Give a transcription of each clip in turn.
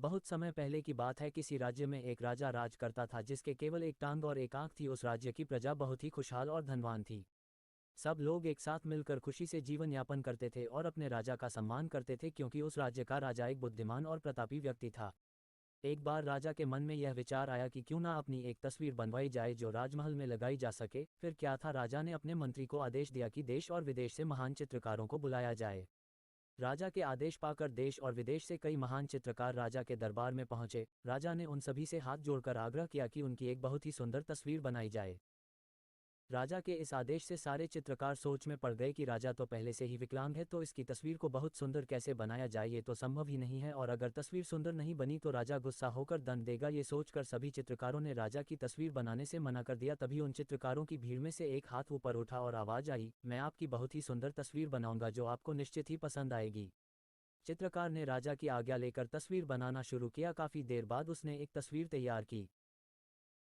बहुत समय पहले की बात है। किसी राज्य में एक राजा राज करता था जिसके केवल एक टांग और एक आंख थी। उस राज्य की प्रजा बहुत ही खुशहाल और धनवान थी। सब लोग एक साथ मिलकर खुशी से जीवन यापन करते थे और अपने राजा का सम्मान करते थे, क्योंकि उस राज्य का राजा एक बुद्धिमान और प्रतापी व्यक्ति था। एक बार राजा के मन में यह विचार आया कि क्यों ना अपनी एक तस्वीर बनवाई जाए जो राजमहल में लगाई जा सके। फिर क्या था, राजा ने अपने मंत्री को आदेश दिया कि देश और विदेश से महान चित्रकारों को बुलाया जाए। राजा के आदेश पाकर देश और विदेश से कई महान चित्रकार राजा के दरबार में पहुंचे। राजा ने उन सभी से हाथ जोड़कर आग्रह किया कि उनकी एक बहुत ही सुंदर तस्वीर बनाई जाए। राजा के इस आदेश से सारे चित्रकार सोच में पड़ गए कि राजा तो पहले से ही विकलांग है, तो इसकी तस्वीर को बहुत सुंदर कैसे बनाया जाए, ये तो संभव ही नहीं है। और अगर तस्वीर सुंदर नहीं बनी तो राजा गुस्सा होकर दंड देगा। ये सोचकर सभी चित्रकारों ने राजा की तस्वीर बनाने से मना कर दिया। तभी उन चित्रकारों की भीड़ में से एक हाथ ऊपर उठा और आवाज आई, मैं आपकी बहुत ही सुंदर तस्वीर बनाऊंगा जो आपको निश्चित ही पसंद आएगी। चित्रकार ने राजा की आज्ञा लेकर तस्वीर बनाना शुरू किया। काफी देर बाद उसने एक तस्वीर तैयार की।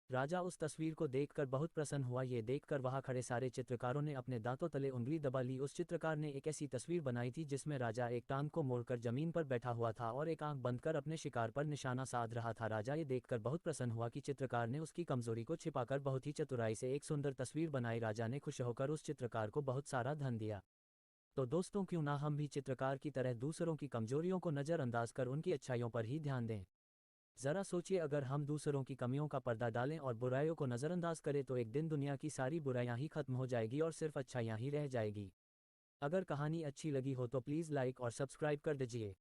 राजा उस तस्वीर को देखकर बहुत प्रसन्न हुआ। ये देखकर वहां खड़े सारे चित्रकारों ने अपने दांतों तले उंगली दबा ली। उस चित्रकार ने एक ऐसी तस्वीर बनाई थी जिसमें राजा एक टांग को मोड़कर जमीन पर बैठा हुआ था और एक आंख बंद कर अपने शिकार पर निशाना साध रहा था। राजा ये देखकर बहुत प्रसन्न हुआ कि चित्रकार ने उसकी कमजोरी को छिपाकर बहुत ही चतुराई से एक सुंदर तस्वीर बनाई। राजा ने खुश होकर उस चित्रकार को बहुत सारा धन दिया। तो दोस्तों, क्यों ना हम भी चित्रकार की तरह दूसरों की कमजोरियों को नज़रअंदाज कर उनकी अच्छाइयों पर ही ध्यान दें। जरा सोचिए, अगर हम दूसरों की कमियों का पर्दा डालें और बुराइयों को नज़रअंदाज करें तो एक दिन दुनिया की सारी बुराइयां ही खत्म हो जाएगी और सिर्फ अच्छाइयां ही रह जाएगी। अगर कहानी अच्छी लगी हो तो प्लीज़ लाइक और सब्सक्राइब कर दीजिए।